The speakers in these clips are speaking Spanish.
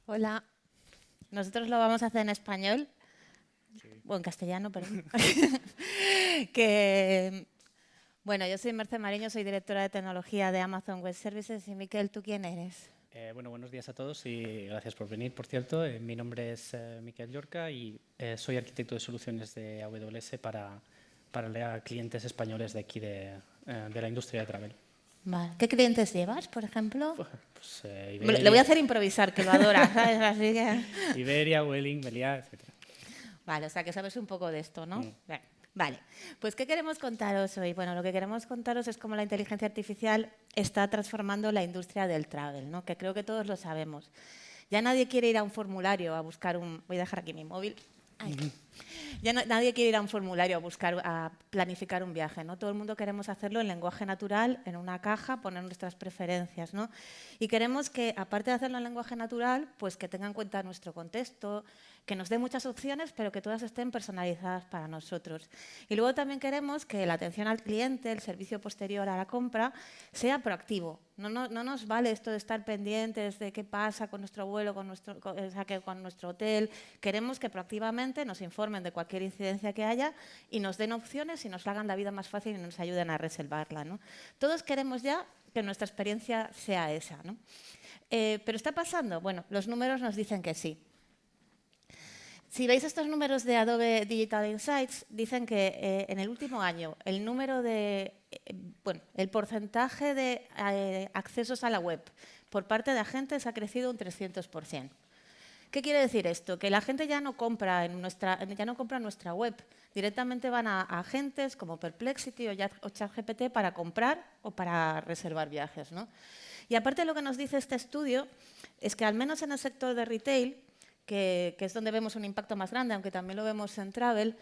Hola, nosotros lo vamos a hacer en español, o en castellano, perdón. que, bueno, yo soy Merce Mariño, soy directora de tecnología de Amazon Web Services. Y Miquel, ¿tú quién eres? Bueno, buenos días a todos y gracias por venir. Por cierto, mi nombre es Miquel Llorca y soy arquitecto de soluciones de AWS para clientes españoles de aquí de la industria de travel. Vale. ¿Qué clientes llevas, por ejemplo? Pues, Le voy a Iberia, hacer improvisar, que lo adora, ¿sabes? Así que... Iberia, Vueling, Meliá, etc. Vale, o sea que sabes un poco de esto, ¿no? Mm. Bien. Vale, pues ¿qué queremos contaros hoy? Bueno, lo que queremos contaros es cómo la inteligencia artificial está transformando la industria del travel, ¿no? Que creo que todos lo sabemos. Ya nadie quiere ir a un formulario a buscar un... Voy a dejar aquí mi móvil. Ay. Ya nadie quiere ir a un formulario a buscar, a planificar un viaje, ¿no? Todo el mundo queremos hacerlo en lenguaje natural, en una caja, poner nuestras preferencias, ¿no? Y queremos que, aparte de hacerlo en lenguaje natural, pues que tenga en cuenta nuestro contexto, que nos dé muchas opciones, pero que todas estén personalizadas para nosotros. Y luego también queremos que la atención al cliente, el servicio posterior a la compra, sea proactivo. No nos vale esto de estar pendientes de qué pasa con nuestro vuelo, con nuestro hotel. Queremos que proactivamente nos informen de cualquier incidencia que haya y nos den opciones y nos hagan la vida más fácil y nos ayuden a reservarla, ¿no? Todos queremos ya que nuestra experiencia sea esa, ¿no? ¿Pero está pasando? Bueno, los números nos dicen que sí. Si veis estos números de Adobe Digital Insights, dicen que en el último año el porcentaje de accesos a la web por parte de agentes ha crecido un 300%. ¿Qué quiere decir esto? Que la gente ya no compra en nuestra web. Directamente van a agentes como Perplexity o ChatGPT para comprar o para reservar viajes, ¿no? Y aparte, lo que nos dice este estudio es que al menos en el sector de retail, que es donde vemos un impacto más grande, aunque también lo vemos en travel,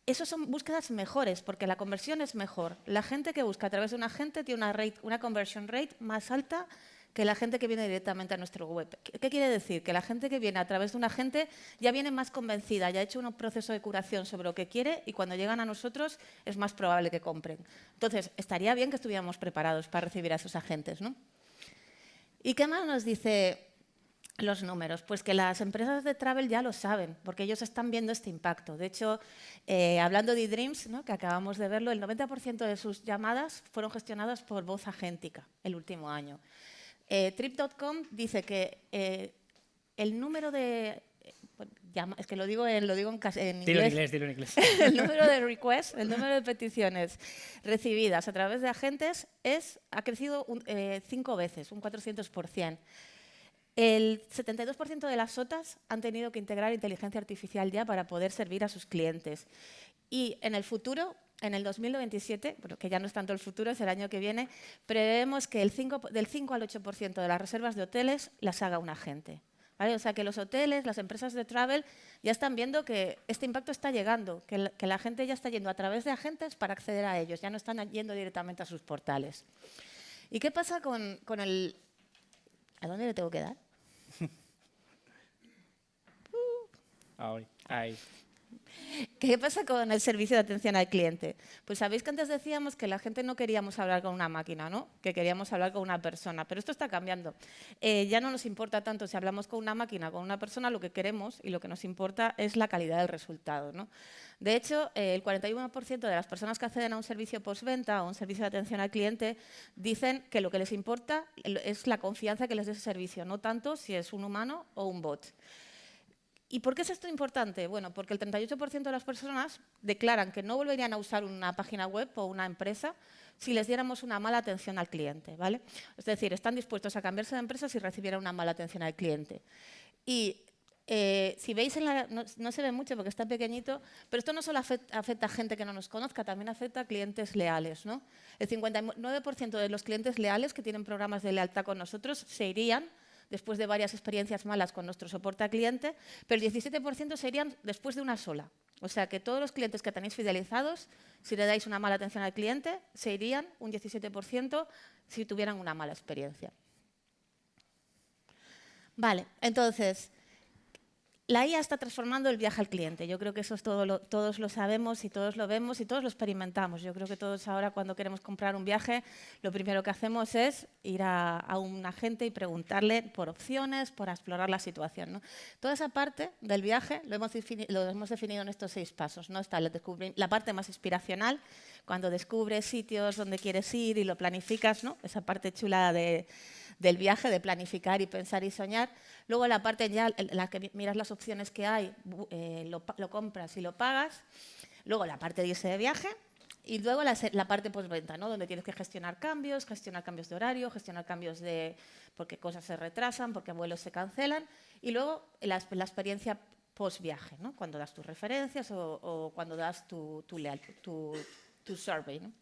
esos son búsquedas mejores, porque la conversión es mejor. La gente que busca a través de un agente tiene una conversion rate más alta que la gente que viene directamente a nuestro web. ¿Qué quiere decir? Que la gente que viene a través de un agente ya viene más convencida, ya ha hecho un proceso de curación sobre lo que quiere y cuando llegan a nosotros es más probable que compren. Entonces, estaría bien que estuviéramos preparados para recibir a esos agentes, ¿no? ¿Y qué más nos dice los números? Pues que las empresas de travel ya lo saben, porque ellos están viendo este impacto. De hecho, hablando de eDreams, ¿no?, que acabamos de verlo, el 90% de sus llamadas fueron gestionadas por voz agéntica el último año. Trip.com dice que el número de... es que lo digo en inglés. Dilo en inglés. El número de requests, el número de peticiones recibidas a través de agentes ha crecido 5 veces, un 400%. El 72% de las SOTAs han tenido que integrar inteligencia artificial ya para poder servir a sus clientes. Y en el futuro, en el 2027, bueno, que ya no es tanto el futuro, es el año que viene, prevemos que del 5 al 8% de las reservas de hoteles las haga un agente. ¿Vale? O sea que los hoteles, las empresas de travel ya están viendo que este impacto está llegando, que la gente ya está yendo a través de agentes para acceder a ellos, ya no están yendo directamente a sus portales. ¿Y qué pasa con el... ¿A dónde le tengo que dar? Ahí. ¿Qué pasa con el servicio de atención al cliente? Pues sabéis que antes decíamos que la gente no queríamos hablar con una máquina, ¿no? Que queríamos hablar con una persona, pero esto está cambiando. Ya no nos importa tanto si hablamos con una máquina o con una persona, lo que queremos y lo que nos importa es la calidad del resultado, ¿no? De hecho, el 41% de las personas que acceden a un servicio postventa o un servicio de atención al cliente dicen que lo que les importa es la confianza que les dé ese servicio, no tanto si es un humano o un bot. ¿Y por qué es esto importante? Bueno, porque el 38% de las personas declaran que no volverían a usar una página web o una empresa si les diéramos una mala atención al cliente, ¿vale? Es decir, están dispuestos a cambiarse de empresa si recibieran una mala atención al cliente. Y si veis, no se ve mucho porque está pequeñito, pero esto no solo afecta a gente que no nos conozca, también afecta a clientes leales, ¿no? El 59% de los clientes leales que tienen programas de lealtad con nosotros se irían después de varias experiencias malas con nuestro soporte al cliente, pero el 17% se irían después de una sola. O sea que todos los clientes que tenéis fidelizados, si le dais una mala atención al cliente, se irían un 17% si tuvieran una mala experiencia. Vale, entonces, La IA está transformando el viaje al cliente. Yo creo que eso es todos lo sabemos y todos lo vemos y todos lo experimentamos. Yo creo que todos ahora cuando queremos comprar un viaje, lo primero que hacemos es ir a un agente y preguntarle por opciones, por explorar la situación, ¿no? Toda esa parte del viaje lo hemos definido en estos 6 pasos, ¿no? Está la parte más inspiracional, cuando descubres sitios donde quieres ir y lo planificas, ¿no? Esa parte chula del viaje, de planificar y pensar y soñar. Luego la parte ya en la que miras las opciones que hay, lo compras y lo pagas. Luego la parte de irse de viaje. Y luego la parte postventa, ¿no? Donde tienes que gestionar cambios de horario, gestionar cambios porque cosas se retrasan, porque vuelos se cancelan. Y luego la experiencia post-viaje, ¿no? Cuando das tus referencias o cuando das tu survey, ¿no?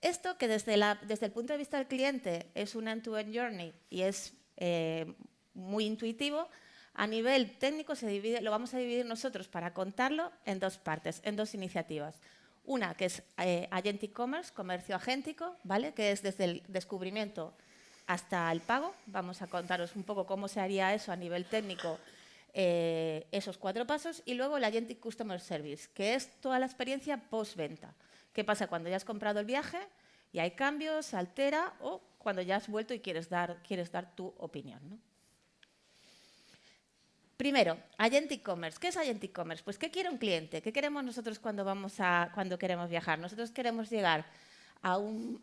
Esto, que desde el punto de vista del cliente es un end-to-end journey y es muy intuitivo, a nivel técnico lo vamos a dividir nosotros para contarlo en 2 partes, en 2 iniciativas. Una que es Agentic Commerce, comercio agéntico, ¿vale? Que es desde el descubrimiento hasta el pago. Vamos a contaros un poco cómo se haría eso a nivel técnico, esos 4 pasos. Y luego el Agentic Customer Service, que es toda la experiencia postventa. ¿Qué pasa cuando ya has comprado el viaje y hay cambios, se altera, o cuando ya has vuelto y quieres dar tu opinión, ¿no? Primero, Agentic Commerce. ¿Qué es Agentic Commerce? Pues, ¿qué quiere un cliente? ¿Qué queremos nosotros cuando queremos viajar? Nosotros queremos llegar a un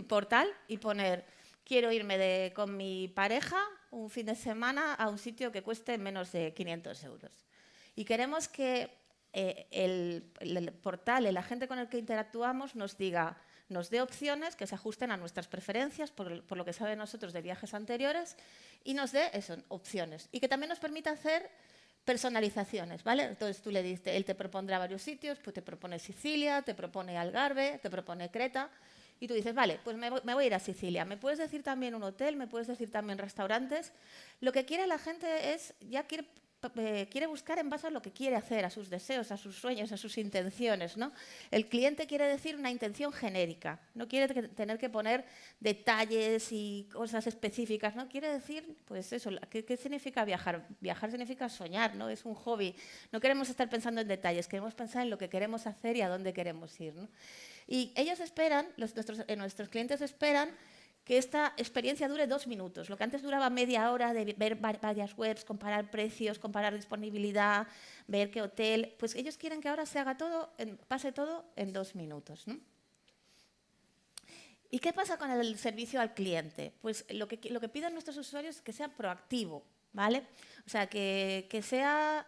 portal y poner, quiero irme con mi pareja un fin de semana a un sitio que cueste menos de 500 euros. Y queremos que el portal, el agente con el que interactuamos, nos dé opciones que se ajusten a nuestras preferencias, por lo que sabe nosotros de viajes anteriores, y nos dé opciones. Y que también nos permita hacer personalizaciones, ¿vale? Entonces él te propondrá varios sitios, pues te propone Sicilia, te propone Algarve, te propone Creta, y tú dices, vale, pues me voy a ir a Sicilia. ¿Me puedes decir también un hotel? ¿Me puedes decir también restaurantes? Lo que quiere la gente es, quiere buscar en base a lo que quiere hacer, a sus deseos, a sus sueños, a sus intenciones, ¿no? El cliente quiere decir una intención genérica, no quiere tener que poner detalles y cosas específicas, ¿no? Quiere decir, pues eso, ¿qué significa viajar? Viajar significa soñar, ¿no? Es un hobby. No queremos estar pensando en detalles, queremos pensar en lo que queremos hacer y a dónde queremos ir, ¿no? Y ellos esperan, nuestros clientes esperan que esta experiencia dure 2 minutos. Lo que antes duraba media hora de ver varias webs, comparar precios, comparar disponibilidad, ver qué hotel, pues ellos quieren que ahora se haga pase todo en 2 minutos, ¿no? ¿Y qué pasa con el servicio al cliente? Pues lo que piden nuestros usuarios es que sea proactivo, ¿vale? O sea, que sea,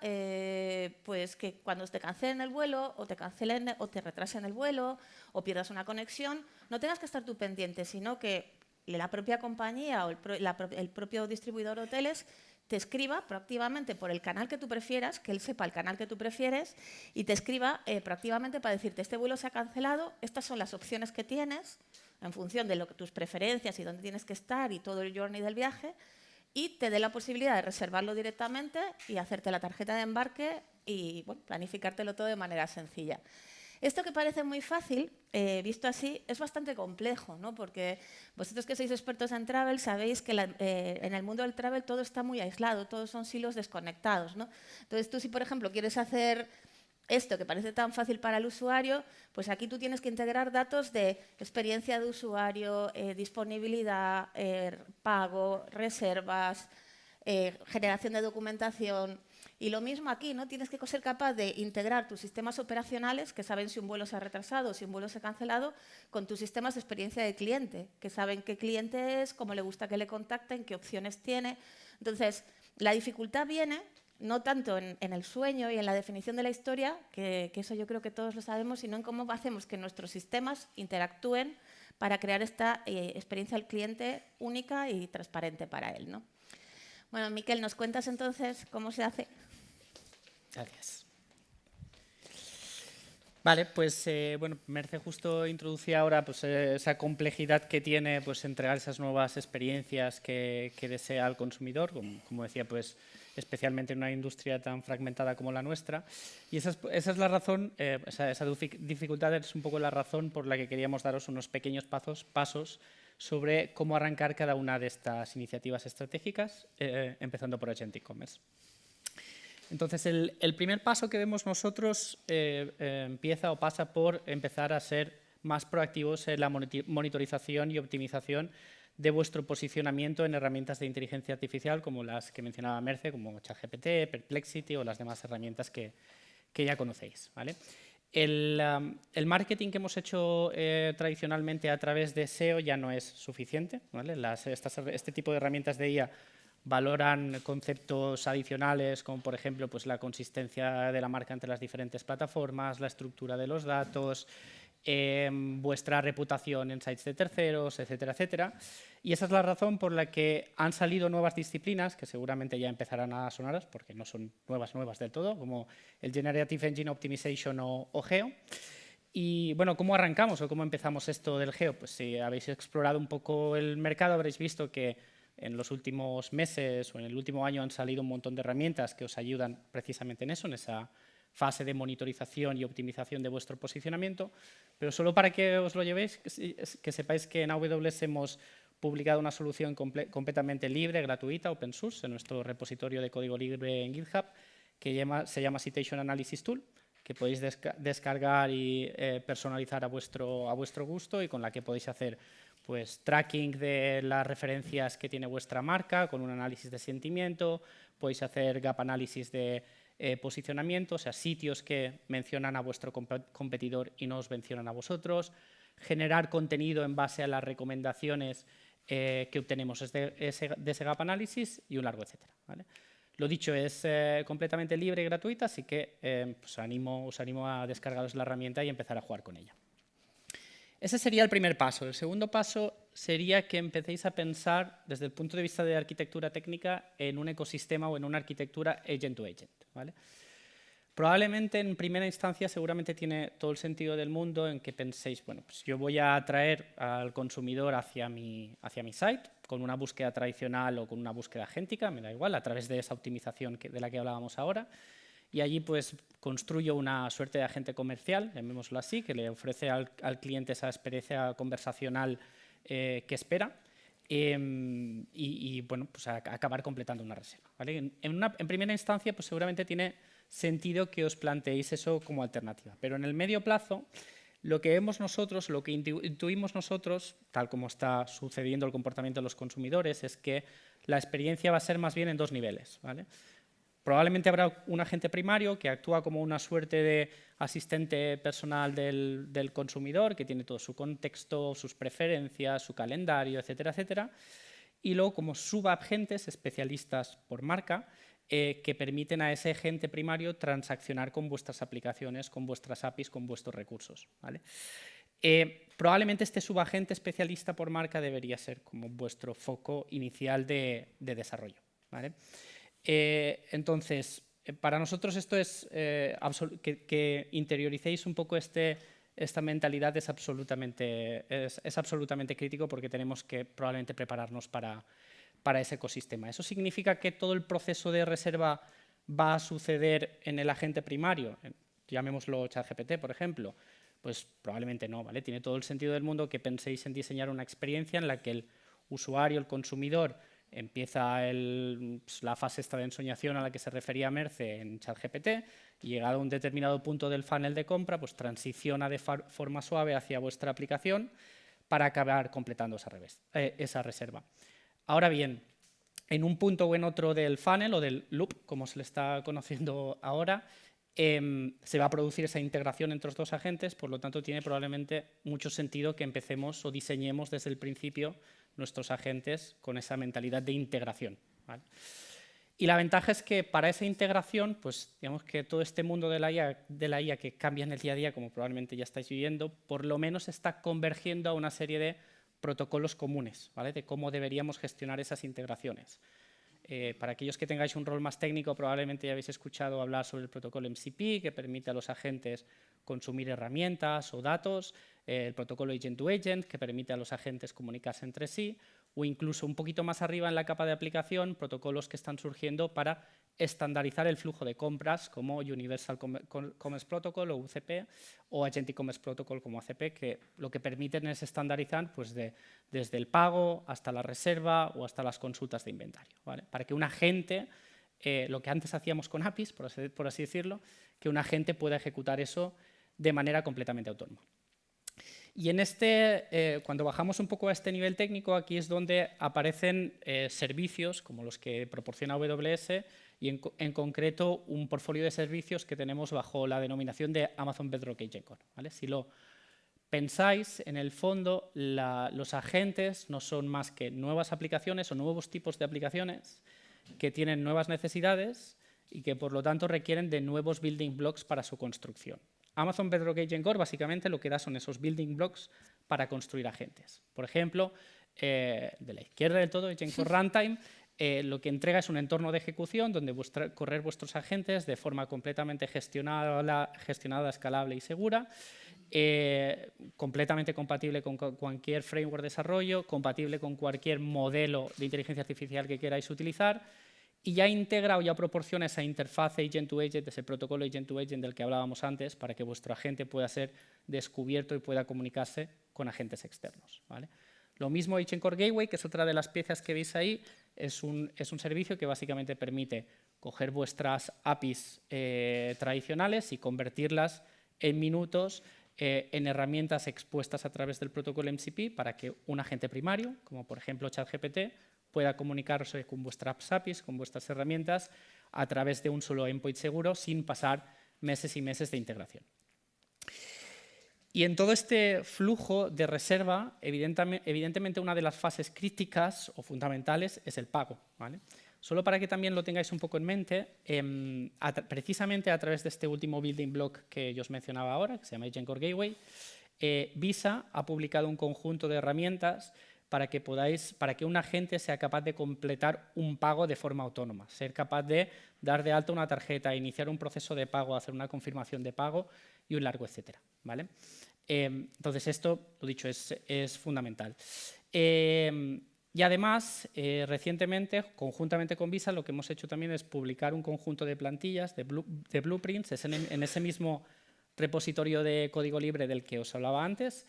pues que cuando te cancelen el vuelo o te cancelen o te retrasen el vuelo o pierdas una conexión, no tengas que estar tú pendiente, sino que la propia compañía o el propio distribuidor de hoteles te escriba proactivamente por el canal que tú prefieras, que él sepa el canal que tú prefieres y te escriba proactivamente para decirte, este vuelo se ha cancelado, estas son las opciones que tienes en función de tus preferencias y dónde tienes que estar y todo el journey del viaje, y te dé la posibilidad de reservarlo directamente y hacerte la tarjeta de embarque y bueno, planificártelo todo de manera sencilla. Esto que parece muy fácil, visto así, es bastante complejo, ¿no? Porque vosotros que sois expertos en travel sabéis que en el mundo del travel todo está muy aislado, todos son silos desconectados, ¿no? Entonces tú si, por ejemplo, quieres hacer esto que parece tan fácil para el usuario, pues aquí tú tienes que integrar datos de experiencia de usuario, disponibilidad, pago, reservas, generación de documentación. Y lo mismo aquí, ¿no? Tienes que ser capaz de integrar tus sistemas operacionales, que saben si un vuelo se ha retrasado o si un vuelo se ha cancelado, con tus sistemas de experiencia de cliente, que saben qué cliente es, cómo le gusta que le contacten, qué opciones tiene. Entonces, la dificultad viene no tanto en el sueño y en la definición de la historia, que eso yo creo que todos lo sabemos, sino en cómo hacemos que nuestros sistemas interactúen para crear esta experiencia al cliente única y transparente para él, ¿no? Bueno, Miquel, ¿nos cuentas entonces cómo se hace? Gracias. Vale, pues bueno, Merce justo introducía ahora pues, esa complejidad que tiene pues, entregar esas nuevas experiencias que desea el consumidor, como decía, pues especialmente en una industria tan fragmentada como la nuestra. Y esa es la razón, esa dificultad es un poco la razón por la que queríamos daros unos pequeños pasos sobre cómo arrancar cada una de estas iniciativas estratégicas, empezando por Agentic Commerce. Entonces, el primer paso que vemos nosotros empieza o pasa por empezar a ser más proactivos en la monitorización y optimización de vuestro posicionamiento en herramientas de inteligencia artificial como las que mencionaba Merce, como ChatGPT, Perplexity o las demás herramientas que ya conocéis, ¿vale? El marketing que hemos hecho tradicionalmente a través de SEO ya no es suficiente, ¿vale? Este tipo de herramientas de IA valoran conceptos adicionales como, por ejemplo, pues la consistencia de la marca entre las diferentes plataformas, la estructura de los datos, vuestra reputación en sites de terceros, etcétera, etcétera. Y esa es la razón por la que han salido nuevas disciplinas, que seguramente ya empezarán a sonaros, porque no son nuevas del todo, como el Generative Engine Optimization o GEO. Y bueno, ¿cómo arrancamos o cómo empezamos esto del GEO? Pues si habéis explorado un poco el mercado, habréis visto que en los últimos meses o en el último año han salido un montón de herramientas que os ayudan precisamente en eso, en esa fase de monitorización y optimización de vuestro posicionamiento, pero solo para que os lo llevéis, que sepáis que en AWS hemos publicado una solución completamente libre, gratuita, open source, en nuestro repositorio de código libre en GitHub, que se llama Citation Analysis Tool, que podéis descargar y personalizar a vuestro gusto y con la que podéis hacer pues, tracking de las referencias que tiene vuestra marca con un análisis de sentimiento, podéis hacer gap análisis de posicionamiento, o sea, sitios que mencionan a vuestro competidor y no os mencionan a vosotros, generar contenido en base a las recomendaciones que obtenemos de ese gap análisis y un largo etcétera, ¿vale? Lo dicho, es completamente libre y gratuita, así que pues os animo a descargaros la herramienta y empezar a jugar con ella. Ese sería el primer paso. El segundo paso sería que empecéis a pensar desde el punto de vista de arquitectura técnica en un ecosistema o en una arquitectura agent-to-agent, ¿vale? Probablemente en primera instancia seguramente tiene todo el sentido del mundo en que penséis, bueno, pues yo voy a atraer al consumidor hacia mi site con una búsqueda tradicional o con una búsqueda agéntica, me da igual, a través de esa optimización de la que hablábamos ahora. Y allí pues construyo una suerte de agente comercial, llamémoslo así, que le ofrece al cliente esa experiencia conversacional que espera y bueno, pues acabar completando una reserva, ¿vale? En primera instancia pues seguramente tiene sentido que os planteéis eso como alternativa, pero en el medio plazo lo que vemos nosotros, lo que intuimos nosotros, tal como está sucediendo el comportamiento de los consumidores, es que la experiencia va a ser más bien en dos niveles, ¿vale? Probablemente habrá un agente primario que actúa como una suerte de asistente personal del consumidor, que tiene todo su contexto, sus preferencias, su calendario, etcétera, etcétera. Y luego como subagentes especialistas por marca que permiten a ese agente primario transaccionar con vuestras aplicaciones, con vuestras APIs, con vuestros recursos, ¿vale? Probablemente este subagente especialista por marca debería ser como vuestro foco inicial de desarrollo, ¿vale? Entonces, para nosotros esto es que interioricéis un poco esta mentalidad es absolutamente crítico porque tenemos que probablemente prepararnos para ese ecosistema. ¿Eso significa que todo el proceso de reserva va a suceder en el agente primario? Llamémoslo ChatGPT, por ejemplo. Pues probablemente no, ¿vale? Tiene todo el sentido del mundo que penséis en diseñar una experiencia en la que el usuario, el consumidor, empieza la fase esta de ensoñación a la que se refería Merce en ChatGPT y llegado a un determinado punto del funnel de compra, pues transiciona de forma suave hacia vuestra aplicación para acabar completando esa reserva. Ahora bien, en un punto o en otro del funnel o del loop, como se le está conociendo ahora, se va a producir esa integración entre los dos agentes, por lo tanto tiene probablemente mucho sentido que empecemos o diseñemos desde el principio nuestros agentes con esa mentalidad de integración, ¿vale? Y la ventaja es que para esa integración, pues digamos que todo este mundo de la IA que cambia en el día a día, como probablemente ya estáis viviendo, por lo menos está convergiendo a una serie de protocolos comunes, ¿vale? De cómo deberíamos gestionar esas integraciones. Para aquellos que tengáis un rol más técnico, probablemente ya habéis escuchado hablar sobre el protocolo MCP, que permite a los agentes consumir herramientas o datos, el protocolo Agent-to-Agent, que permite a los agentes comunicarse entre sí, o incluso un poquito más arriba en la capa de aplicación, protocolos que están surgiendo para estandarizar el flujo de compras, como Universal Commerce Protocol o UCP, o Agentic Commerce Protocol como ACP, que lo que permiten es estandarizar pues, desde el pago hasta la reserva o hasta las consultas de inventario, ¿vale? Para que un agente lo que antes hacíamos con APIs, por así decirlo, que un agente pueda ejecutar eso de manera completamente autónoma. Y cuando bajamos un poco a este nivel técnico, aquí es donde aparecen servicios como los que proporciona AWS y en concreto un portfolio de servicios que tenemos bajo la denominación de Amazon Bedrock Agent Core, ¿vale? Si lo pensáis, en el fondo, los agentes no son más que nuevas aplicaciones o nuevos tipos de aplicaciones que tienen nuevas necesidades y que, por lo tanto, requieren de nuevos building blocks para su construcción. Amazon Bedrock Agent Core básicamente lo que da son esos building blocks para construir agentes. Por ejemplo, de la izquierda del todo, Agent Core Runtime, lo que entrega es un entorno de ejecución donde correr vuestros agentes de forma completamente gestionada, escalable y segura, completamente compatible con cualquier framework de desarrollo, compatible con cualquier modelo de inteligencia artificial que queráis utilizar, y ya integra o ya proporciona esa interfaz agent-to-agent, ese protocolo agent-to-agent del que hablábamos antes, para que vuestro agente pueda ser descubierto y pueda comunicarse con agentes externos, ¿vale? Lo mismo Agent Core Gateway, que es otra de las piezas que veis ahí, es un servicio que básicamente permite coger vuestras APIs tradicionales y convertirlas en minutos en herramientas expuestas a través del protocolo MCP para que un agente primario, como por ejemplo ChatGPT, pueda comunicarse con vuestras APIs, con vuestras herramientas, a través de un solo endpoint seguro, sin pasar meses y meses de integración. Y en todo este flujo de reserva, evidentemente una de las fases críticas o fundamentales es el pago, ¿vale? Solo para que también lo tengáis un poco en mente, precisamente a través de este último building block que yo os mencionaba ahora, que se llama Agent Core Gateway, Visa ha publicado un conjunto de herramientas para que un agente sea capaz de completar un pago de forma autónoma, ser capaz de dar de alta una tarjeta, iniciar un proceso de pago, hacer una confirmación de pago y un largo etcétera, ¿vale? Entonces esto, lo dicho, es fundamental. Y además, recientemente, conjuntamente con Visa, lo que hemos hecho también es publicar un conjunto de plantillas, de blueprints, en ese mismo repositorio de código libre del que os hablaba antes,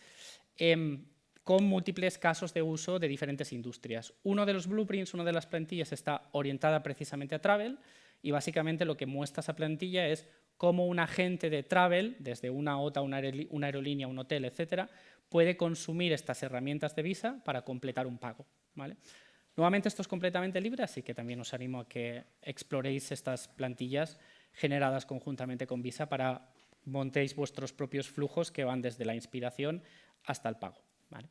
con múltiples casos de uso de diferentes industrias. Uno de los blueprints, una de las plantillas, está orientada precisamente a travel y básicamente lo que muestra esa plantilla es cómo un agente de travel, desde una OTA, una aerolínea, un hotel, etcétera, puede consumir estas herramientas de Visa para completar un pago, ¿vale? Nuevamente, esto es completamente libre, así que también os animo a que exploréis estas plantillas generadas conjuntamente con Visa para montéis vuestros propios flujos que van desde la inspiración hasta el pago, ¿vale?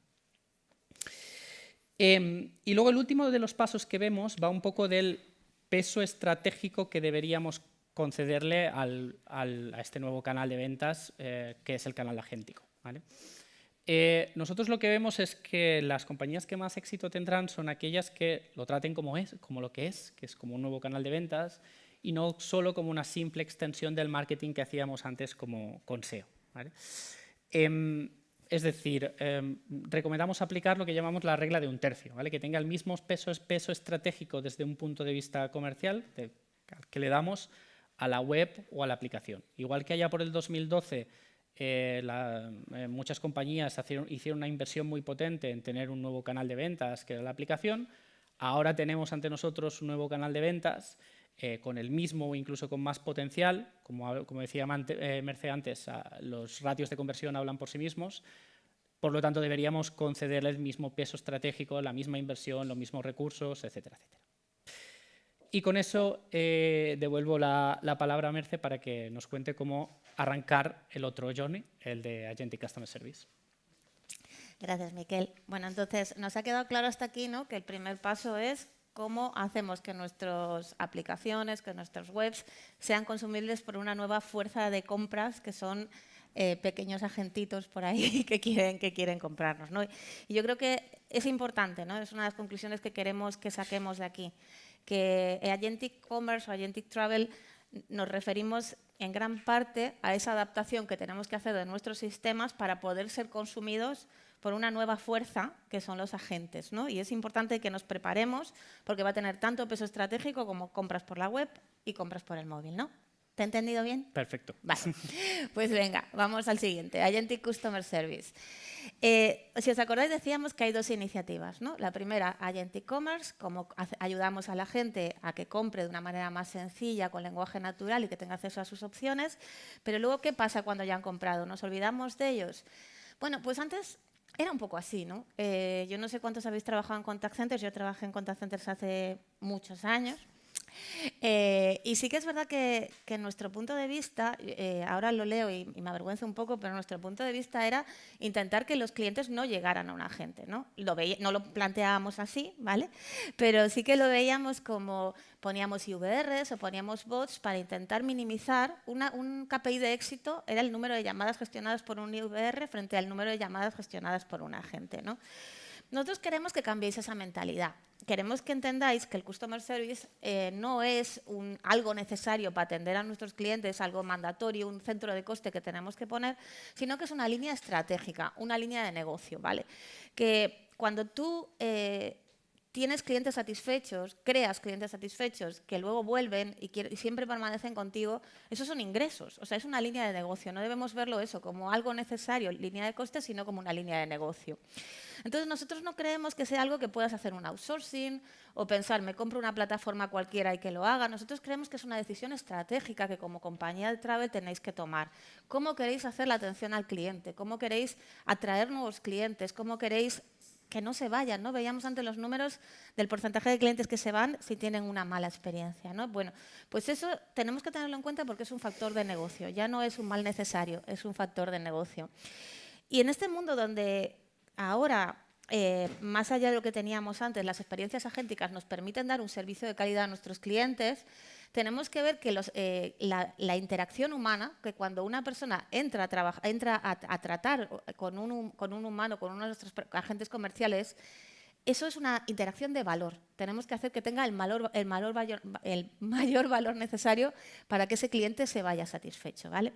Y luego el último de los pasos que vemos va un poco del peso estratégico que deberíamos concederle a este nuevo canal de ventas, que es el canal agéntico, ¿vale? Nosotros lo que vemos es que las compañías que más éxito tendrán son aquellas que lo traten como lo que es como un nuevo canal de ventas y no solo como una simple extensión del marketing que hacíamos antes con SEO, ¿vale? Es decir, recomendamos aplicar lo que llamamos la regla de un tercio, ¿vale? Que tenga el mismo peso estratégico desde un punto de vista comercial que le damos a la web o a la aplicación. Igual que allá por el 2012 muchas compañías hicieron una inversión muy potente en tener un nuevo canal de ventas que era la aplicación, ahora tenemos ante nosotros un nuevo canal de ventas con el mismo o incluso con más potencial. Como decía Merce antes, los ratios de conversión hablan por sí mismos, por lo tanto deberíamos concederle el mismo peso estratégico, la misma inversión, los mismos recursos, etcétera, etcétera. Y con eso devuelvo la palabra a Merce para que nos cuente cómo arrancar el otro journey, el de Agentic Customer Service. Gracias, Miquel. Bueno, entonces nos ha quedado claro hasta aquí, ¿no?, que el primer paso es cómo hacemos que nuestras aplicaciones, que nuestras webs sean consumibles por una nueva fuerza de compras que son pequeños agentitos por ahí que quieren comprarnos, ¿no? Y yo creo que es importante, ¿no? Es una de las conclusiones que queremos que saquemos de aquí, que Agentic Commerce o Agentic Travel nos referimos en gran parte a esa adaptación que tenemos que hacer de nuestros sistemas para poder ser consumidos por una nueva fuerza que son los agentes, ¿no? Y es importante que nos preparemos porque va a tener tanto peso estratégico como compras por la web y compras por el móvil, ¿no? ¿Te he entendido bien? Perfecto. Vale, pues venga, vamos al siguiente, Agentic Customer Service. Si os acordáis, decíamos que hay dos iniciativas, ¿no? La primera, Agentic Commerce, como ayudamos a la gente a que compre de una manera más sencilla, con lenguaje natural y que tenga acceso a sus opciones. Pero luego, ¿qué pasa cuando ya han comprado? ¿Nos olvidamos de ellos? Bueno, pues antes era un poco así, ¿no? Yo no sé cuántos habéis trabajado en contact centers, yo trabajé en contact centers hace muchos años. Y sí que es verdad que nuestro punto de vista, ahora lo leo y me avergüenza un poco, pero nuestro punto de vista era intentar que los clientes no llegaran a un agente, ¿no? No lo planteábamos así, ¿vale? Pero sí que lo veíamos como poníamos IVRs o poníamos bots para intentar minimizar un KPI de éxito, era el número de llamadas gestionadas por un IVR frente al número de llamadas gestionadas por un agente, ¿no? Nosotros queremos que cambiéis esa mentalidad. Queremos que entendáis que el Customer Service no es algo necesario para atender a nuestros clientes, algo mandatorio, un centro de coste que tenemos que poner, sino que es una línea estratégica, una línea de negocio, ¿vale? Que cuando tú tienes clientes satisfechos, creas clientes satisfechos que luego vuelven y siempre permanecen contigo, esos son ingresos, o sea, es una línea de negocio. No debemos verlo eso como algo necesario, línea de costes, sino como una línea de negocio. Entonces, nosotros no creemos que sea algo que puedas hacer un outsourcing o pensar, me compro una plataforma cualquiera y que lo haga. Nosotros creemos que es una decisión estratégica que como compañía de travel tenéis que tomar. ¿Cómo queréis hacer la atención al cliente? ¿Cómo queréis atraer nuevos clientes? ¿Cómo queréis que no se vayan, ¿no? Veíamos antes los números del porcentaje de clientes que se van si tienen una mala experiencia, ¿no? Bueno, pues eso tenemos que tenerlo en cuenta porque es un factor de negocio, ya no es un mal necesario, es un factor de negocio. Y en este mundo donde ahora, más allá de lo que teníamos antes, las experiencias agénticas nos permiten dar un servicio de calidad a nuestros clientes, tenemos que ver que la interacción humana, que cuando una persona entra a tratar con un humano, con uno de nuestros agentes comerciales, eso es una interacción de valor. Tenemos que hacer que tenga el mayor valor necesario para que ese cliente se vaya satisfecho, ¿vale?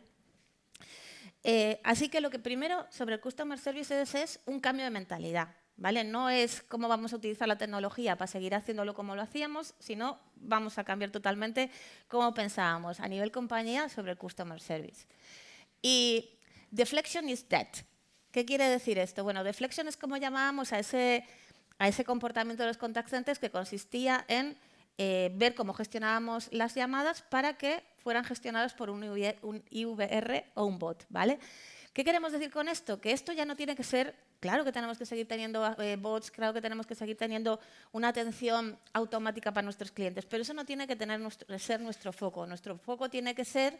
Así que lo que primero sobre el Customer Services es un cambio de mentalidad, ¿vale? No es cómo vamos a utilizar la tecnología para seguir haciéndolo como lo hacíamos, sino vamos a cambiar totalmente cómo pensábamos a nivel compañía sobre el Customer Service. Y deflection is dead. ¿Qué quiere decir esto? Bueno, deflection es como llamábamos a ese comportamiento de los contact centers que consistía en ver cómo gestionábamos las llamadas para que fueran gestionadas por un IVR o un bot, ¿vale? ¿Qué queremos decir con esto? Que esto ya no tiene que ser, claro que tenemos que seguir teniendo bots, claro que tenemos que seguir teniendo una atención automática para nuestros clientes, pero eso no tiene que ser nuestro foco. Nuestro foco tiene que ser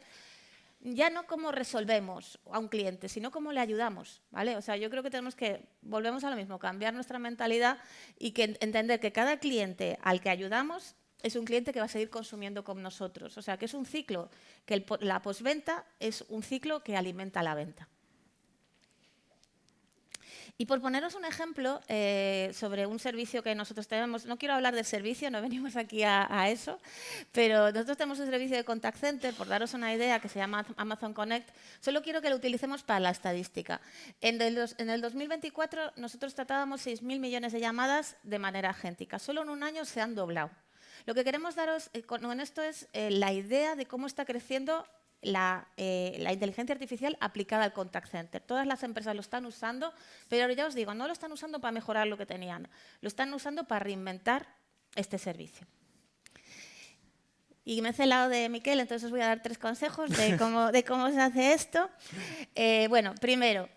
ya no cómo resolvemos a un cliente, sino cómo le ayudamos, ¿vale? O sea, yo creo que volvemos a lo mismo, cambiar nuestra mentalidad y entender que cada cliente al que ayudamos es un cliente que va a seguir consumiendo con nosotros. O sea, que es un ciclo, que la postventa es un ciclo que alimenta la venta. Y por poneros un ejemplo sobre un servicio que nosotros tenemos, no quiero hablar del servicio, no venimos aquí a eso, pero nosotros tenemos un servicio de contact center, por daros una idea, que se llama Amazon Connect. Solo quiero que lo utilicemos para la estadística. En el 2024 nosotros tratábamos 6.000 millones de llamadas de manera agéntica. Solo en un año se han doblado. Lo que queremos daros con esto es la idea de cómo está creciendo la inteligencia artificial aplicada al contact center. Todas las empresas lo están usando, pero ya os digo, no lo están usando para mejorar lo que tenían, lo están usando para reinventar este servicio. Y me he celado de Miquel, entonces os voy a dar 3 consejos de cómo se hace esto. Bueno, primero,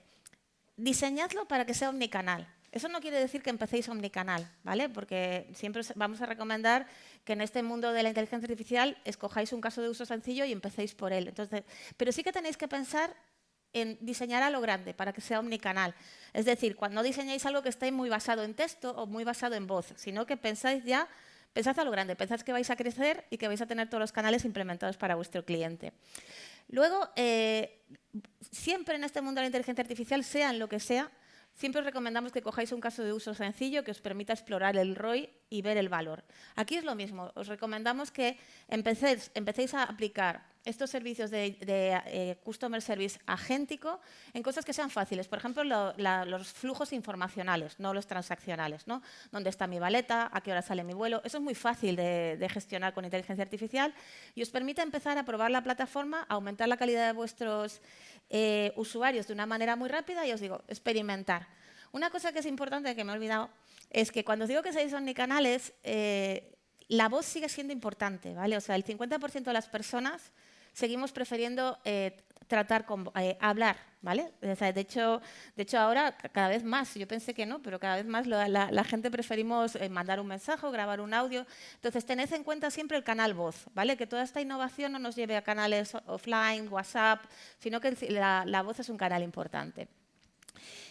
diseñadlo para que sea omnicanal. Eso no quiere decir que empecéis omnicanal, ¿vale? Porque siempre vamos a recomendar que en este mundo de la inteligencia artificial escojáis un caso de uso sencillo y empecéis por él. Entonces, pero sí que tenéis que pensar en diseñar a lo grande para que sea omnicanal. Es decir, cuando diseñéis algo que esté muy basado en texto o muy basado en voz, sino que pensad a lo grande, pensad que vais a crecer y que vais a tener todos los canales implementados para vuestro cliente. Luego, siempre en este mundo de la inteligencia artificial, sea en lo que sea, siempre os recomendamos que cojáis un caso de uso sencillo que os permita explorar el ROI y ver el valor. Aquí es lo mismo. Os recomendamos que empecéis a aplicar estos servicios de Customer Service agéntico en cosas que sean fáciles. Por ejemplo, los flujos informacionales, no los transaccionales, ¿no? ¿Dónde está mi maleta? ¿A qué hora sale mi vuelo? Eso es muy fácil de gestionar con inteligencia artificial y os permite empezar a probar la plataforma, aumentar la calidad de vuestros usuarios de una manera muy rápida y os digo, experimentar. Una cosa que es importante, que me he olvidado, es que cuando os digo que seáis omnicanales, la voz sigue siendo importante, ¿vale? O sea, el 50% de las personas seguimos prefiriendo hablar, ¿vale? O sea, de hecho, ahora cada vez más, yo pensé que no, pero cada vez más la gente preferimos mandar un mensaje o grabar un audio. Entonces, tened en cuenta siempre el canal voz, ¿vale? Que toda esta innovación no nos lleve a canales offline, WhatsApp, sino que la voz es un canal importante.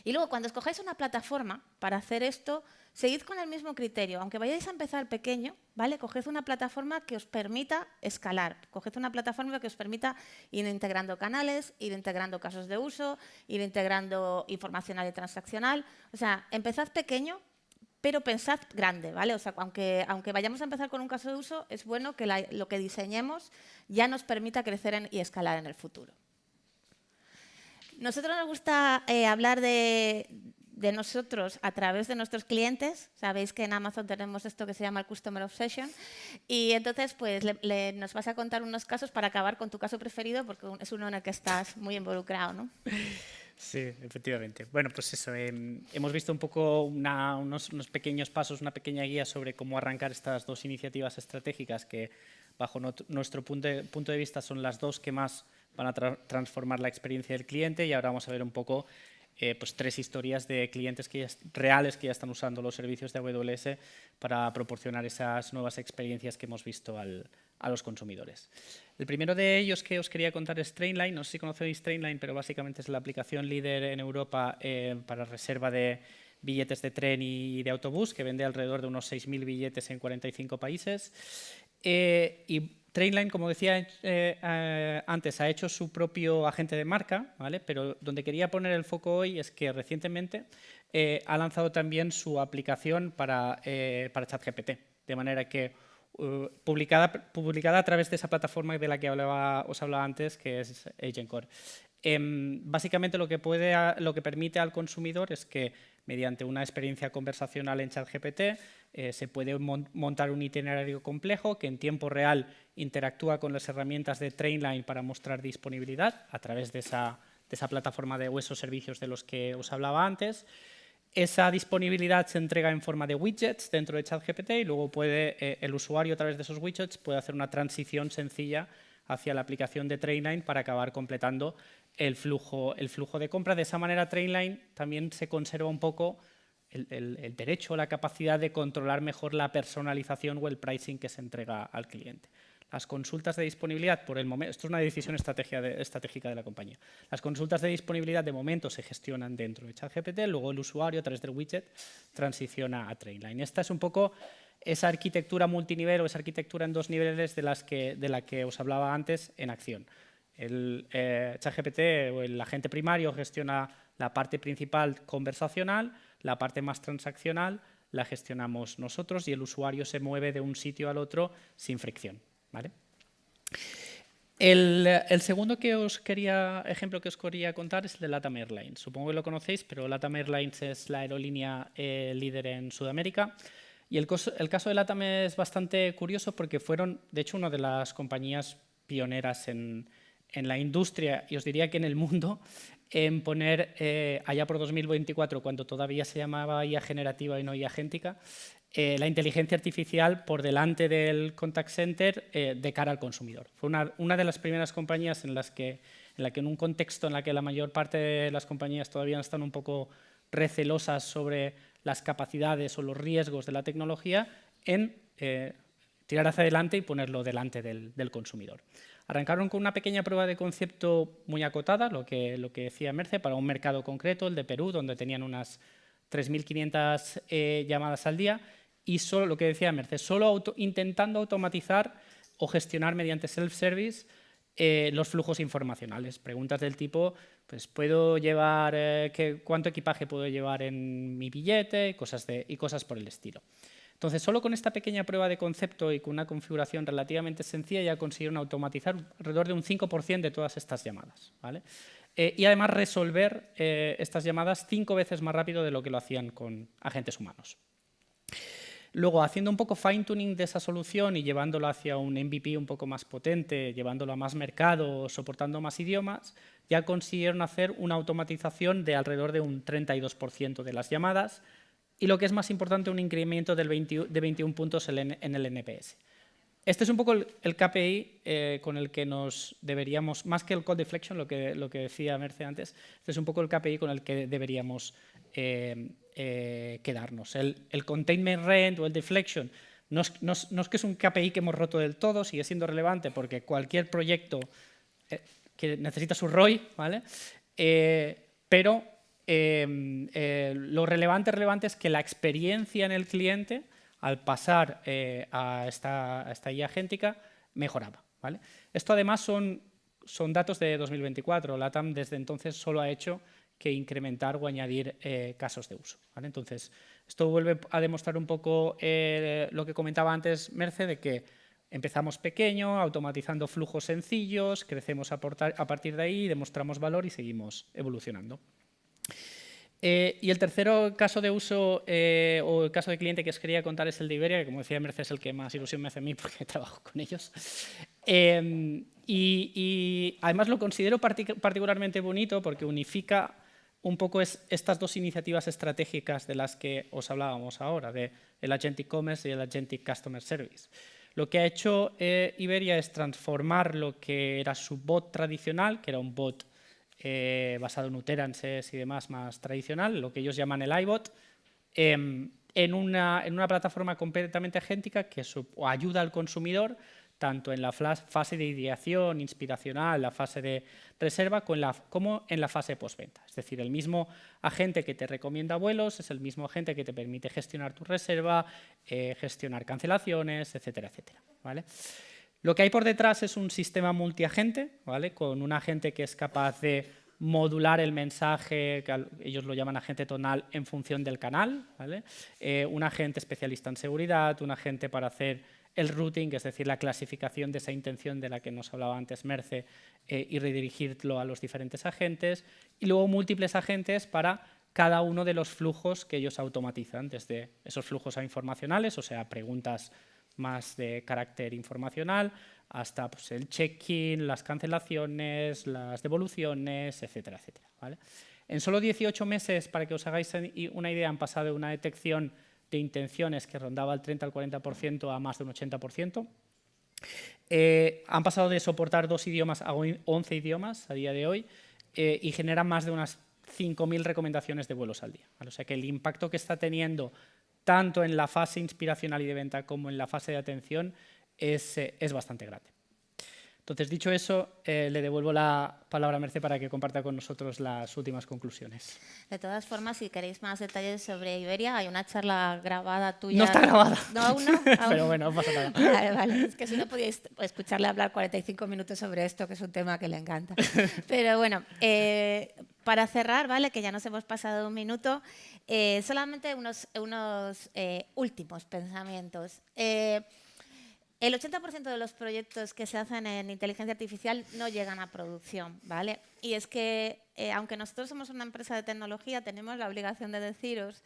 Y luego, cuando escojáis una plataforma para hacer esto, seguid con el mismo criterio. Aunque vayáis a empezar pequeño, ¿vale? Coged una plataforma que os permita escalar. Coged una plataforma que os permita ir integrando canales, ir integrando casos de uso, ir integrando informacional y transaccional. O sea, empezad pequeño, pero pensad grande, ¿vale? O sea, aunque vayamos a empezar con un caso de uso, es bueno que lo que diseñemos ya nos permita crecer y escalar en el futuro. Nosotros nos gusta hablar de nosotros a través de nuestros clientes. Sabéis que en Amazon tenemos esto que se llama el Customer Obsession. Y entonces pues, nos vas a contar unos casos para acabar con tu caso preferido, porque es uno en el que estás muy involucrado, ¿no? Sí, efectivamente. Bueno, pues eso, hemos visto un poco unos pequeños pasos, una pequeña guía sobre cómo arrancar estas dos iniciativas estratégicas que, bajo nuestro punto de vista, son las dos que más van a transformar la experiencia del cliente, y ahora vamos a ver un poco pues 3 historias de clientes reales que ya están usando los servicios de AWS para proporcionar esas nuevas experiencias que hemos visto a los consumidores. El primero de ellos que os quería contar es Trainline. No sé si conocéis Trainline, pero básicamente es la aplicación líder en Europa para reserva de billetes de tren y de autobús, que vende alrededor de unos 6.000 billetes en 45 países. Y Trainline, como decía antes, ha hecho su propio agente de marca, ¿vale? Pero donde quería poner el foco hoy es que recientemente ha lanzado también su aplicación para ChatGPT, de manera que publicada a través de esa plataforma de la que os hablaba antes, que es AgentCore. Básicamente lo que permite al consumidor es que mediante una experiencia conversacional en ChatGPT se puede montar un itinerario complejo que en tiempo real interactúa con las herramientas de Trainline para mostrar disponibilidad a través de esa plataforma o esos servicios de los que os hablaba antes. Esa disponibilidad se entrega en forma de widgets dentro de ChatGPT y luego el usuario a través de esos widgets puede hacer una transición sencilla hacia la aplicación de Trainline para acabar completando el flujo de compra. De esa manera, Trainline también se conserva un poco el derecho o la capacidad de controlar mejor la personalización o el pricing que se entrega al cliente. Las consultas de disponibilidad, por el momento, esto es una decisión estratégica de la compañía. Las consultas de disponibilidad de momento se gestionan dentro de ChatGPT, luego el usuario a través del widget transiciona a Trainline. Esta es un poco esa arquitectura multinivel o esa arquitectura en 2 niveles de la que os hablaba antes en acción. El ChatGPT o el agente primario gestiona la parte principal conversacional, la parte más transaccional la gestionamos nosotros y el usuario se mueve de un sitio al otro sin fricción, ¿vale? El segundo ejemplo que os quería contar es el de LATAM Airlines. Supongo que lo conocéis, pero LATAM Airlines es la aerolínea líder en Sudamérica. Y el caso de LATAM es bastante curioso porque fueron, de hecho, una de las compañías pioneras en la industria, y os diría que en el mundo, en poner, allá por 2024, cuando todavía se llamaba IA generativa y no IA agéntica, la inteligencia artificial por delante del contact center de cara al consumidor. Fue una de las primeras compañías en la que en un contexto en la que la mayor parte de las compañías todavía están un poco recelosas sobre las capacidades o los riesgos de la tecnología, en tirar hacia adelante y ponerlo delante del consumidor. Arrancaron con una pequeña prueba de concepto muy acotada, lo que decía Merce, para un mercado concreto, el de Perú, donde tenían unas 3.500 llamadas al día, y solo, lo que decía Merce, solo intentando automatizar o gestionar mediante self-service los flujos informacionales. Preguntas del tipo, pues, ¿puedo llevar, cuánto equipaje puedo llevar en mi billete? Y cosas por el estilo. Entonces, solo con esta pequeña prueba de concepto y con una configuración relativamente sencilla ya consiguieron automatizar alrededor de un 5% de todas estas llamadas, ¿vale? Y además resolver estas llamadas 5 veces más rápido de lo que lo hacían con agentes humanos. Luego, haciendo un poco fine-tuning de esa solución y llevándolo hacia un MVP un poco más potente, llevándolo a más mercado, soportando más idiomas, ya consiguieron hacer una automatización de alrededor de un 32% de las llamadas y, lo que es más importante, un incremento de 21 puntos en el NPS. Este es un poco el KPI con el que nos deberíamos, más que el code deflection, lo que decía Merce antes, este es un poco el KPI con el que deberíamos quedarnos. El containment rent o el deflection no es que es un KPI que hemos roto del todo, sigue siendo relevante porque cualquier proyecto que necesita su ROI, ¿vale? Pero lo relevante es que la experiencia en el cliente, al pasar a esta IA agéntica, mejoraba, ¿vale? Esto además son datos de 2024. LATAM desde entonces solo ha hecho que incrementar o añadir casos de uso, ¿vale? Entonces, esto vuelve a demostrar un poco lo que comentaba antes Merce, de que empezamos pequeño, automatizando flujos sencillos, crecemos a partir de ahí, demostramos valor y seguimos evolucionando. Y el tercer caso de uso o el caso de cliente que os quería contar es el de Iberia, que, como decía Merce, es el que más ilusión me hace a mí porque trabajo con ellos. Y además lo considero particularmente bonito porque unifica un poco estas dos iniciativas estratégicas de las que os hablábamos ahora, de el Agentic Commerce y el Agentic Customer Service. Lo que ha hecho Iberia es transformar lo que era su bot tradicional, que era un bot basado en uterances y demás más tradicional, lo que ellos llaman el iBot, en una plataforma completamente agéntica que ayuda al consumidor tanto en la fase de ideación, inspiracional, la fase de reserva, como en la fase postventa. Es decir, el mismo agente que te recomienda vuelos es el mismo agente que te permite gestionar tu reserva, gestionar cancelaciones, etcétera, etcétera, ¿vale? Lo que hay por detrás es un sistema multiagente, ¿vale? Con un agente que es capaz de modular el mensaje, que ellos lo llaman agente tonal, en función del canal, ¿vale? Un agente especialista en seguridad, un agente para hacer el routing, es decir, la clasificación de esa intención de la que nos hablaba antes Merce, y redirigirlo a los diferentes agentes, y luego múltiples agentes para cada uno de los flujos que ellos automatizan, desde esos flujos informacionales, o sea, preguntas más de carácter informacional, hasta pues, el check-in, las cancelaciones, las devoluciones, etcétera, etcétera, ¿vale? En solo 18 meses, para que os hagáis una idea, han pasado de una detección de intenciones que rondaba el 30 al 40% a más de un 80%. Han pasado de soportar 2 idiomas a 11 idiomas a día de hoy y generan más de unas 5.000 recomendaciones de vuelos al día, ¿vale? O sea que el impacto que está teniendo tanto en la fase inspiracional y de venta como en la fase de atención es bastante grande. Entonces, dicho eso, le devuelvo la palabra a Merce para que comparta con nosotros las últimas conclusiones. De todas formas, si queréis más detalles sobre Iberia, hay una charla grabada tuya. No está grabada. No, aún no. Pero bueno, no pasa nada. Vale, vale. Es que si no podíais escucharle hablar 45 minutos sobre esto, que es un tema que le encanta. Pero bueno, para cerrar, ¿vale? Que ya nos hemos pasado un minuto, solamente unos últimos pensamientos. El 80% de los proyectos que se hacen en inteligencia artificial no llegan a producción, ¿vale? Y es que, aunque nosotros somos una empresa de tecnología, tenemos la obligación de deciros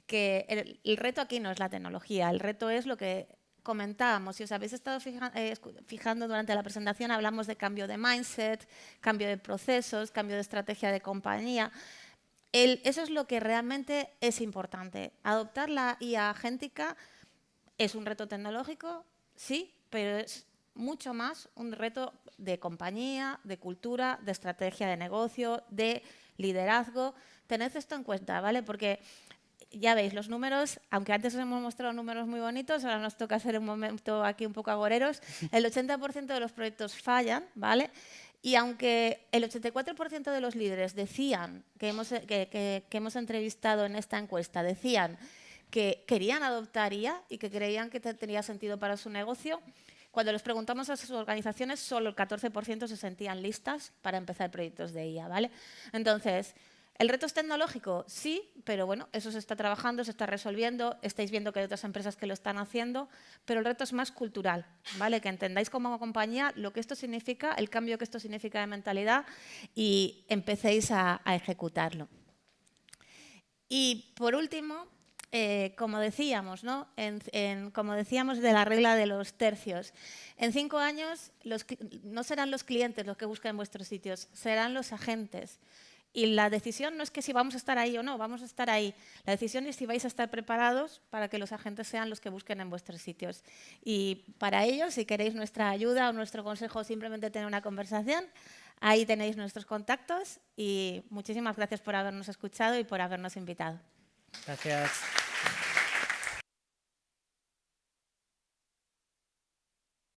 que el reto aquí no es la tecnología, el reto es lo que comentábamos. Si os habéis estado fijando durante la presentación, hablamos de cambio de mindset, cambio de procesos, cambio de estrategia de compañía. Eso es lo que realmente es importante. Adoptar la IA agéntica es un reto tecnológico, sí, pero es mucho más un reto de compañía, de cultura, de estrategia de negocio, de liderazgo. Tened esto en cuenta, ¿vale? Porque ya veis, los números, aunque antes os hemos mostrado números muy bonitos, ahora nos toca hacer un momento aquí un poco agoreros, el 80% de los proyectos fallan, ¿vale? Y aunque el 84% de los líderes decían, que hemos entrevistado en esta encuesta, decían que querían adoptar IA y que creían que tenía sentido para su negocio, cuando les preguntamos a sus organizaciones, solo el 14% se sentían listas para empezar proyectos de IA, ¿vale? Entonces, ¿El reto es tecnológico? Sí, pero bueno, eso se está trabajando, se está resolviendo, estáis viendo que hay otras empresas que lo están haciendo, pero el reto es más cultural, ¿vale? Que entendáis como compañía lo que esto significa, el cambio que esto significa de mentalidad y empecéis a ejecutarlo. Y por último, como decíamos, ¿no? Como decíamos de la regla de los tercios, en 5 años no serán los clientes los que busquen vuestros sitios, serán los agentes. Y la decisión no es que si vamos a estar ahí o no, vamos a estar ahí. La decisión es si vais a estar preparados para que los agentes sean los que busquen en vuestros sitios. Y para ello, si queréis nuestra ayuda o nuestro consejo, simplemente tener una conversación, ahí tenéis nuestros contactos y muchísimas gracias por habernos escuchado y por habernos invitado. Gracias.